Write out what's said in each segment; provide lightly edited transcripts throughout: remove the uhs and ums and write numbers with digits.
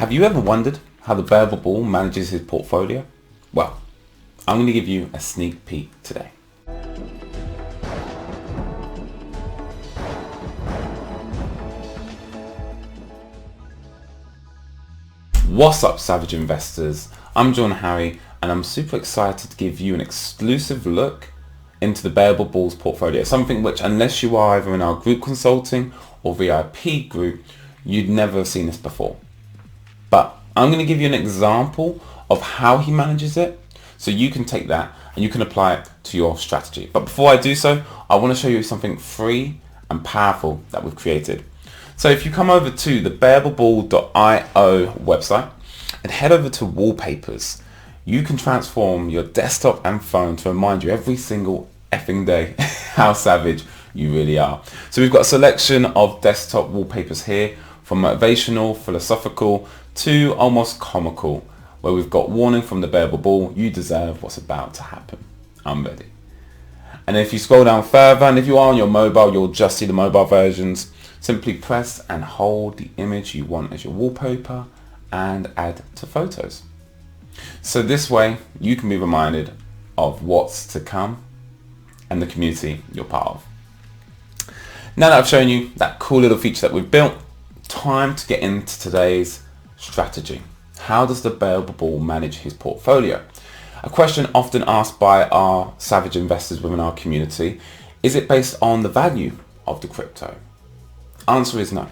Have you ever wondered how the Bearable Bull manages his portfolio? Well, I'm going to give you a sneak peek today. What's up, savage investors? I'm John Harry and I'm super excited to give you an exclusive look into the Bearable Bull's portfolio, something which, unless you are either in our group consulting or VIP group, you'd never have seen this before. But I'm going to give you an example of how he manages it, so you can take that and you can apply it to your strategy. But before I do so, I want to show you something free and powerful that we've created. So if you come over to the bearablebull.io website and head over to wallpapers, you can transform your desktop and phone to remind you every single effing day how savage you really are. So we've got a selection of desktop wallpapers here, from motivational, philosophical to almost comical, where we've got warning from the Bearable Bull, you deserve what's about to happen. I'm ready. And if you scroll down further, and if you are on your mobile, you'll just see the mobile versions. Simply press and hold the image you want as your wallpaper and add to photos. So this way you can be reminded of what's to come and the community you're part of. Now that I've shown you that cool little feature that we've built, time to get into today's strategy. How does the Bearable Bull manage his portfolio? A question often asked by our savage investors within our community: is it based on the value of the crypto? Answer is no.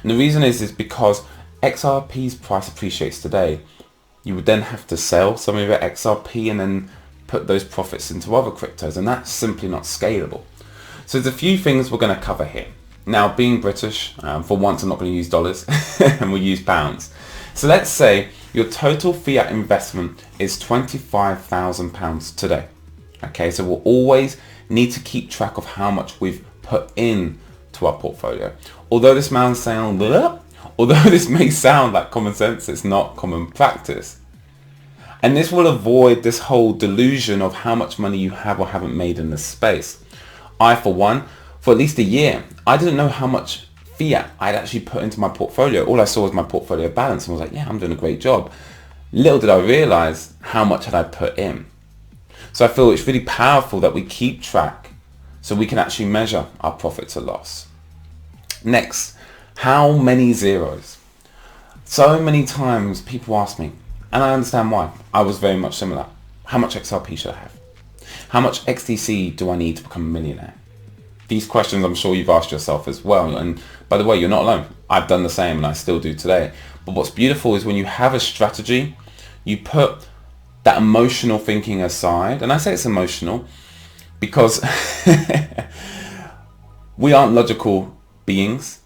And the reason is because XRP's price appreciates today. You would then have to sell some of your XRP and then put those profits into other cryptos, and that's simply not scalable. So there's a few things we're going to cover here. Now, being British, for once I'm not going to use dollars and we'll use pounds. So let's say your total fiat investment is £25,000 today. Okay, so we'll always need to keep track of how much we've put in to our portfolio. Although this may sound like common sense, it's not common practice. And this will avoid this whole delusion of how much money you have or haven't made in this space. I, for one, for at least a year, I didn't know how much fiat I'd actually put into my portfolio. All I saw was my portfolio balance and was like, yeah, I'm doing a great job. Little did I realize how much had I put in. So I feel it's really powerful that we keep track so we can actually measure our profits or loss. Next, how many zeros? So many times people ask me, and I understand why. I was very much similar. How much XRP should I have? How much XDC do I need to become a millionaire? These questions I'm sure you've asked yourself as well. And by the way, you're not alone. I've done the same and I still do today. But what's beautiful is when you have a strategy, you put that emotional thinking aside. And I say it's emotional because we aren't logical beings.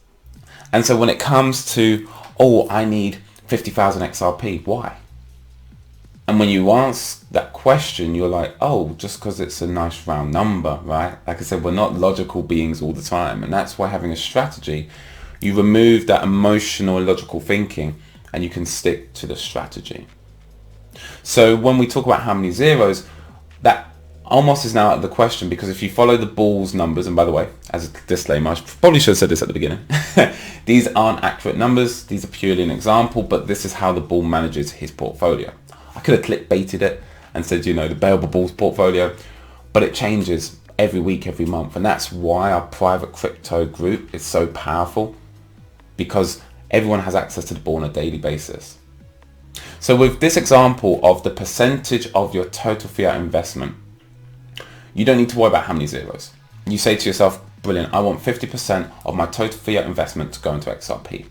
And so when it comes to, oh, I need 50,000 XRP, why? And when you ask that question, you're like, oh, just because it's a nice round number, right? Like I said, we're not logical beings all the time. And that's why having a strategy, you remove that emotional, logical thinking and you can stick to the strategy. So when we talk about how many zeros, that almost is now out of the question, because if you follow the Bull's numbers, and by the way, as a disclaimer, I probably should have said this at the beginning, these aren't accurate numbers. These are purely an example, but this is how the Bull manages his portfolio. I could have clickbaited it and said, you know, the Bearable Bull's portfolio, but it changes every week, every month. And that's why our private crypto group is so powerful, because everyone has access to the Bull on a daily basis. So with this example of the percentage of your total fiat investment, you don't need to worry about how many zeros. You say to yourself, brilliant, I want 50% of my total fiat investment to go into XRP.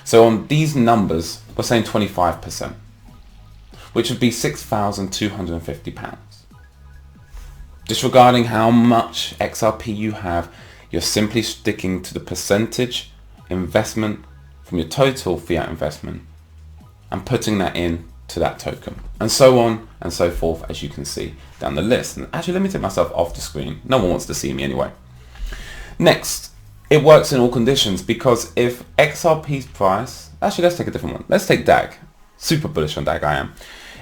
So on these numbers, we're saying 25%. Which would be £6,250. Disregarding how much XRP you have, you're simply sticking to the percentage investment from your total fiat investment and putting that in to that token, and so on and so forth, as you can see down the list. And actually, let me take myself off the screen. No one wants to see me anyway. Next, it works in all conditions, because if XRP's price, actually let's take a different one. Let's take DAG. Super bullish on DAG I am.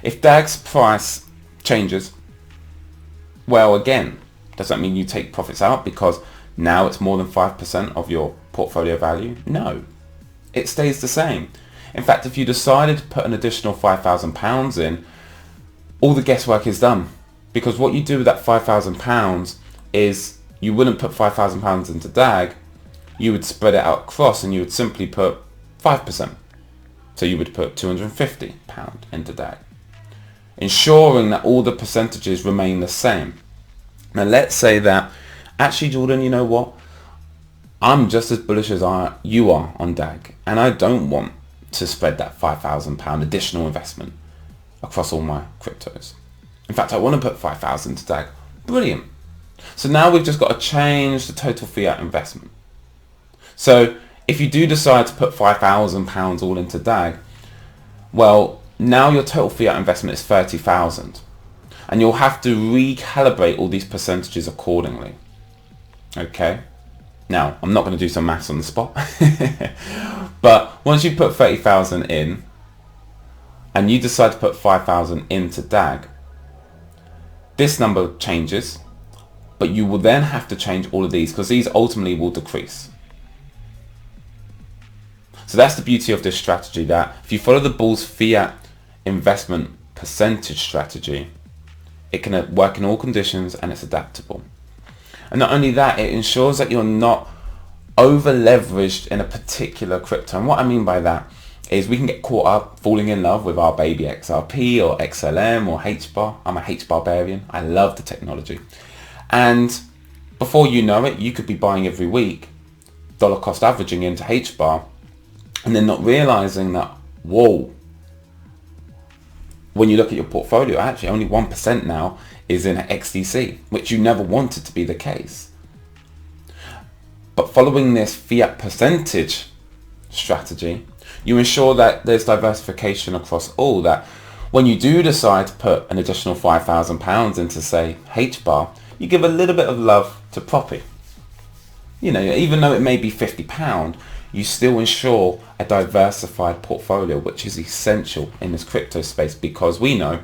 If DAG's price changes, well, again, does that mean you take profits out because now it's more than 5% of your portfolio value? No, it stays the same. In fact, if you decided to put an additional £5,000 in, all the guesswork is done. Because what you do with that £5,000 is you wouldn't put £5,000 into DAG, you would spread it out across and you would simply put 5%. So you would put £250 into DAG, ensuring that all the percentages remain the same. Now let's say that, actually Jordan, you know what? I'm just as bullish as you are on DAG, and I don't want to spread that £5,000 additional investment across all my cryptos. In fact, I want to put 5,000 to DAG. Brilliant. So now we've just got to change the total fiat investment. So if you do decide to put £5,000 all into DAG, well, now your total fiat investment is 30,000, and you'll have to recalibrate all these percentages accordingly. Okay. Now, I'm not going to do some maths on the spot, but once you put 30,000 in, and you decide to put 5,000 into DAG, this number changes, but you will then have to change all of these because these ultimately will decrease. So that's the beauty of this strategy, that if you follow the Bull's fiat investment percentage strategy, it can work in all conditions and it's adaptable. And not only that, it ensures that you're not over leveraged in a particular crypto. And what I mean by that is we can get caught up falling in love with our baby XRP or XLM or HBAR. I'm a HBARbarian. I love the technology. And before you know it, you could be buying every week, dollar cost averaging into HBAR, and then not realizing that, whoa, when you look at your portfolio, actually only 1% now is in XDC, which you never wanted to be the case. But following this fiat percentage strategy, you ensure that there's diversification across all, that when you do decide to put an additional £5,000 into, say, HBAR, you give a little bit of love to Proppy. You know, even though it may be £50, you still ensure a diversified portfolio, which is essential in this crypto space, because we know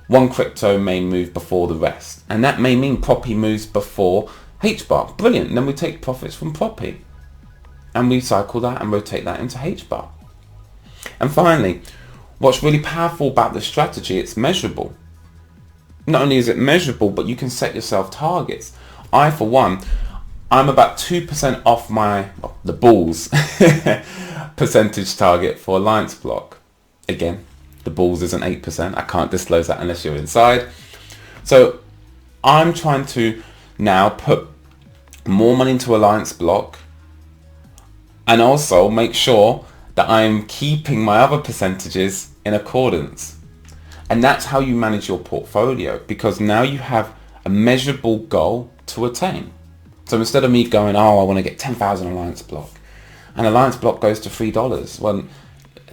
one crypto may move before the rest, and that may mean Proppy moves before HBAR. Brilliant. And then we take profits from Proppy and we cycle that and rotate that into HBAR. And finally, what's really powerful about this strategy, it's measurable. Not only is it measurable, but you can set yourself targets. I, for one, I'm about 2% off the Bull's percentage target for Alliance Block. Again, the Bull's isn't 8%. I can't disclose that unless you're inside. So I'm trying to now put more money into Alliance Block and also make sure that I'm keeping my other percentages in accordance. And that's how you manage your portfolio, because now you have a measurable goal to attain. So instead of me going, oh, I want to get 10,000 Alliance Block, and Alliance Block goes to $3, well,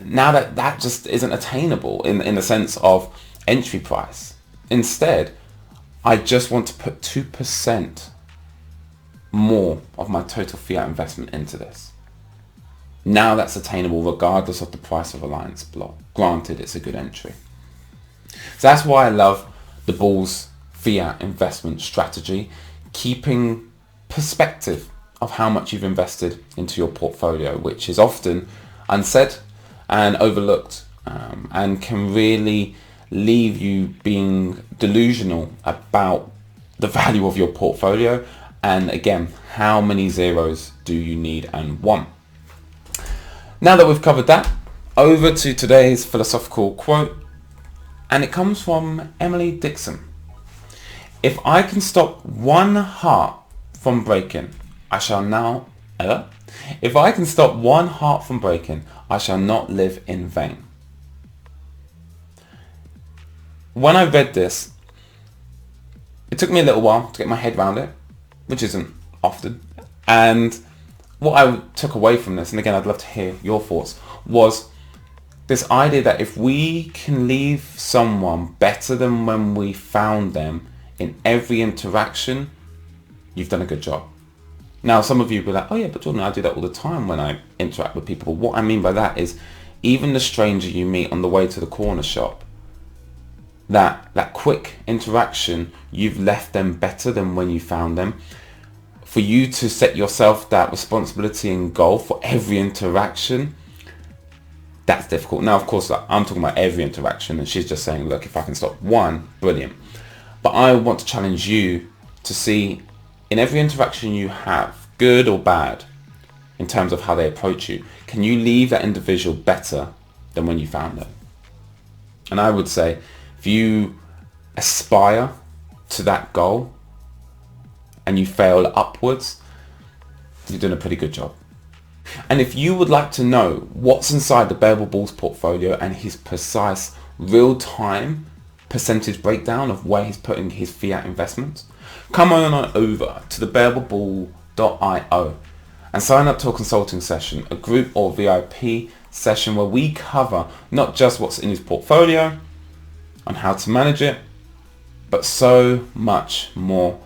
now that just isn't attainable in the sense of entry price. Instead, I just want to put 2% more of my total fiat investment into this. Now that's attainable regardless of the price of Alliance Block. Granted, it's a good entry. So that's why I love the Bull's fiat investment strategy, keeping perspective of how much you've invested into your portfolio, which is often unsaid and overlooked, and can really leave you being delusional about the value of your portfolio. And again, how many zeros do you need and want? Now that we've covered that, over to today's philosophical quote, and it comes from Emily Dixon. If I can stop one heart from breaking, I shall now... If I can stop one heart from breaking, I shall not live in vain. When I read this, it took me a little while to get my head around it, which isn't often. And what I took away from this, and again, I'd love to hear your thoughts, was this idea that if we can leave someone better than when we found them in every interaction, you've done a good job. Now, some of you will be like, oh yeah, but Jordan, I do that all the time when I interact with people. But what I mean by that is, even the stranger you meet on the way to the corner shop, that quick interaction, you've left them better than when you found them. For you to set yourself that responsibility and goal for every interaction, that's difficult. Now, of course, like, I'm talking about every interaction, and she's just saying, look, if I can stop one, brilliant. But I want to challenge you to see in every interaction you have, good or bad, in terms of how they approach you, can you leave that individual better than when you found them? And I would say, if you aspire to that goal and you fail upwards, you're doing a pretty good job. And if you would like to know what's inside the Bearable Bull's portfolio and his precise real-time percentage breakdown of where he's putting his fiat investments, come on over to thebearablebull.io and sign up to a consulting session, a group or VIP session where we cover not just what's in his portfolio and how to manage it, but so much more,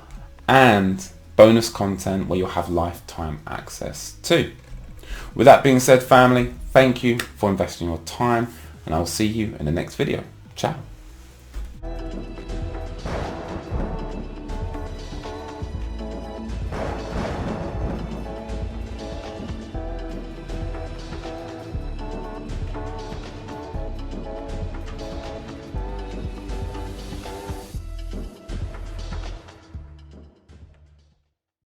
and bonus content where you'll have lifetime access to. With that being said, family, thank you for investing your time, and I'll see you in the next video. Ciao.